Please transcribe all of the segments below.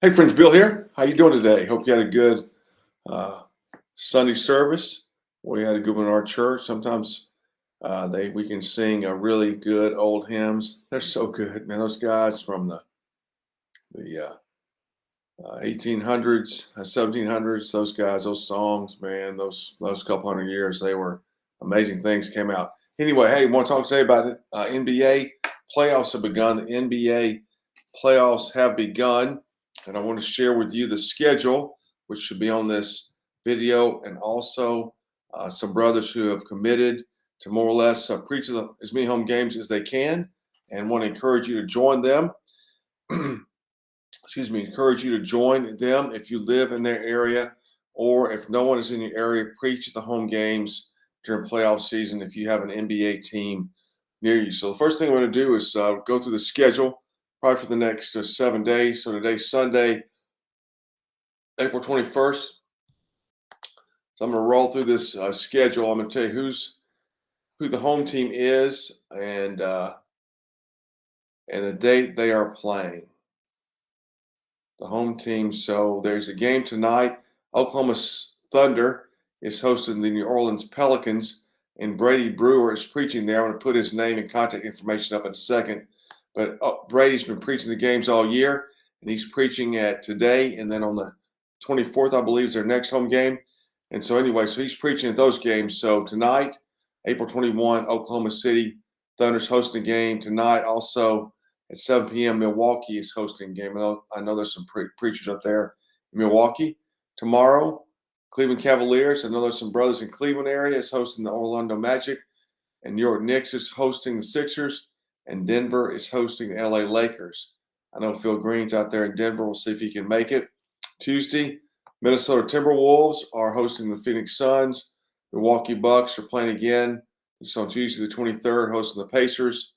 Hey friends, Bill here. How you doing today? Hope you had a good uh, Sunday service. We had a good one in our church. Sometimes we can sing really good old hymns. They're so good, man. Those guys from the 1800s, 1700s. Those guys, those songs, man. Those couple hundred years, they were amazing things came out. Anyway, hey, want to talk today about it? NBA playoffs have begun. The NBA playoffs have begun. And I want to share with you the schedule, which should be on this video, and also some brothers who have committed to more or less preach as many home games as they can, and want to encourage you to join them. Excuse me, encourage you to join them if you live in their area, or if no one is in your area, preach at the home games during playoff season if you have an NBA team near you. So the first thing I'm going to do is go through the schedule probably for the next 7 days. So today's Sunday, April 21st. So I'm going to roll through this schedule. I'm going to tell you who the home team is and the date they are playing. The home team. So there's a game tonight. Oklahoma Thunder is hosting the New Orleans Pelicans, and Brady Brewer is preaching there. I'm going to put his name and contact information up in a second. But Brady's been preaching the games all year, and he's preaching at today, and then on the 24th, I believe, is their next home game. And so anyway, so he's preaching at those games. So tonight, April 21, Oklahoma City Thunder's hosting a game. Tonight also at 7 p.m., Milwaukee is hosting a game. I know there's some preachers up there in Milwaukee. Tomorrow, Cleveland Cavaliers. I know there's some brothers in Cleveland area is hosting the Orlando Magic. And New York Knicks is hosting the Sixers. And Denver is hosting the LA Lakers. I know Phil Green's out there in Denver. We'll see if he can make it. Tuesday, Minnesota Timberwolves are hosting the Phoenix Suns. Milwaukee Bucks are playing again. It's on Tuesday the 23rd, hosting the Pacers.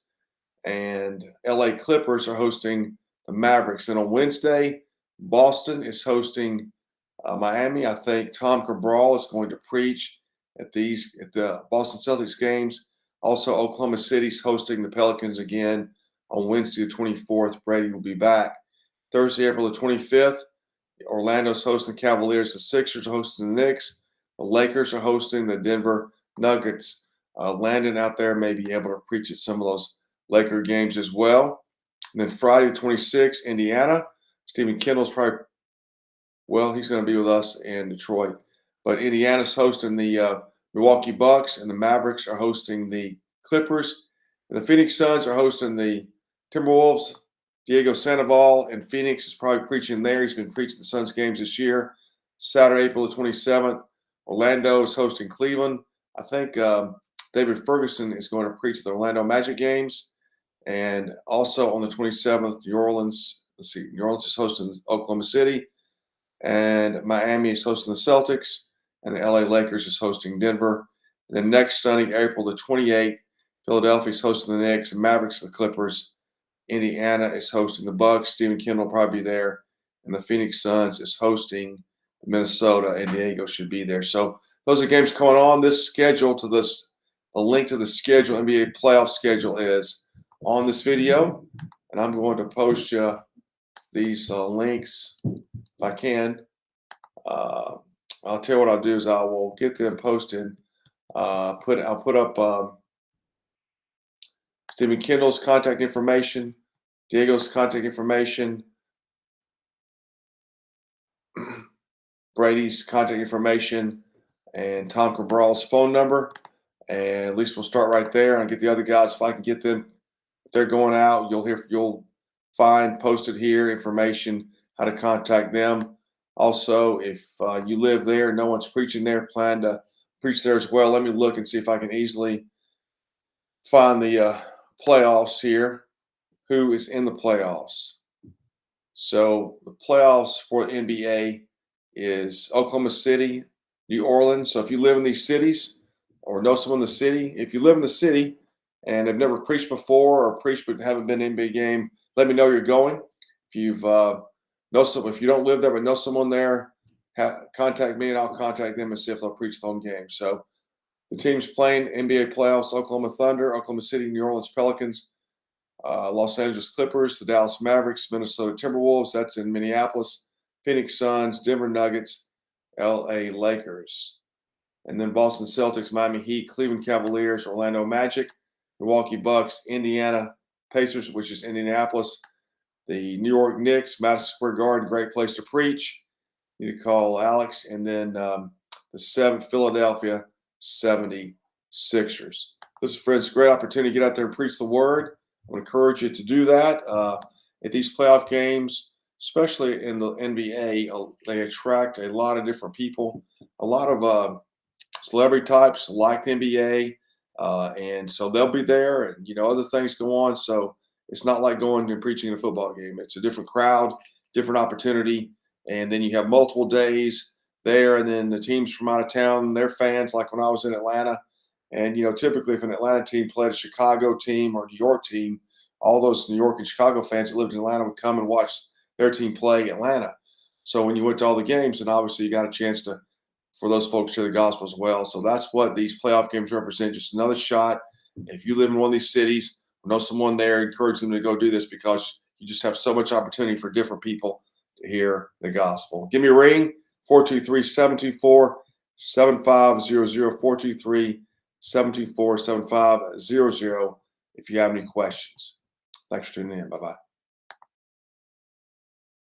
And LA Clippers are hosting the Mavericks. Then on Wednesday, Boston is hosting Miami. I think Tom Cabral is going to preach at the Boston Celtics games. Also, Oklahoma City's hosting the Pelicans again on Wednesday the 24th. Brady will be back. Thursday, April the 25th, Orlando's hosting the Cavaliers. The Sixers are hosting the Knicks. The Lakers are hosting the Denver Nuggets. Landon out there may be able to preach at some of those Laker games as well. And then Friday the 26th, Indiana. Stephen Kendall's probably, he's going to be with us in Detroit. But Indiana's hosting the Milwaukee Bucks, and the Mavericks are hosting the Clippers. And the Phoenix Suns are hosting the Timberwolves. Diego Sandoval in Phoenix is probably preaching there. He's been preaching the Suns games this year. Saturday, April the 27th, Orlando is hosting Cleveland. I think David Ferguson is going to preach the Orlando Magic games. And also on the 27th, New Orleans is hosting Oklahoma City. And Miami is hosting the Celtics. And the LA Lakers is hosting Denver. And then next Sunday, April the 28th, Philadelphia is hosting the Knicks, and Mavericks the Clippers. Indiana is hosting the Bucks. Stephen Kendall will probably be there. And the Phoenix Suns is hosting Minnesota, and Diego should be there. So those are games going on. This schedule to this, a link to the schedule, NBA playoff schedule is on this video. And I'm going to post you these links if I can. I'll tell you what I'll do is I will get them posted. I'll put up Stephen Kendall's contact information, Diego's contact information, Brady's contact information, and Tom Cabral's phone number. And at least we'll start right there. And get the other guys if I can get them. If they're going out, you'll find posted here information how to contact them. Also, if you live there, no one's preaching there, plan to preach there as well. Let me look and see if I can easily find the playoffs here. Who is in the playoffs? So the playoffs for the NBA is Oklahoma City, New Orleans. So if you live in these cities or know someone in the city, if you live in the city and have never preached before or preached but haven't been in an NBA game, let me know you're going. If you've if you don't live there but know someone there, contact me and I'll contact them and see if they'll preach the home game. So the teams playing NBA playoffs: Oklahoma Thunder, Oklahoma City, New Orleans Pelicans, Los Angeles Clippers, the Dallas Mavericks, Minnesota Timberwolves. That's in Minneapolis. Phoenix Suns, Denver Nuggets, LA Lakers. And then Boston Celtics, Miami Heat, Cleveland Cavaliers, Orlando Magic, Milwaukee Bucks, Indiana Pacers, which is Indianapolis, the New York Knicks, Madison Square Garden, great place to preach. You need to call Alex. And then the Philadelphia 76ers. Listen, friends, great opportunity to get out there and preach the word. I would encourage you to do that. At these playoff games, especially in the NBA, they attract a lot of different people, a lot of celebrity types like the NBA, and so they'll be there, and other things go on. So it's not like going and preaching in a football game. It's a different crowd, different opportunity, and then you have multiple days there, and then the teams from out of town, their fans. Like when I was in Atlanta, and typically if an Atlanta team played a Chicago team or a New York team, all those New York and Chicago fans that lived in Atlanta would come and watch their team play Atlanta. So when you went to all the games, then obviously you got a chance for those folks to share the gospel as well. So that's what these playoff games represent. Just another shot. If you live in one of these cities, know someone there, encourage them to go do this, because you just have so much opportunity for different people to hear the gospel. Give me a ring, 423-724-7500, 423-724-7500 if you have any questions. Thanks for tuning in. Bye-bye.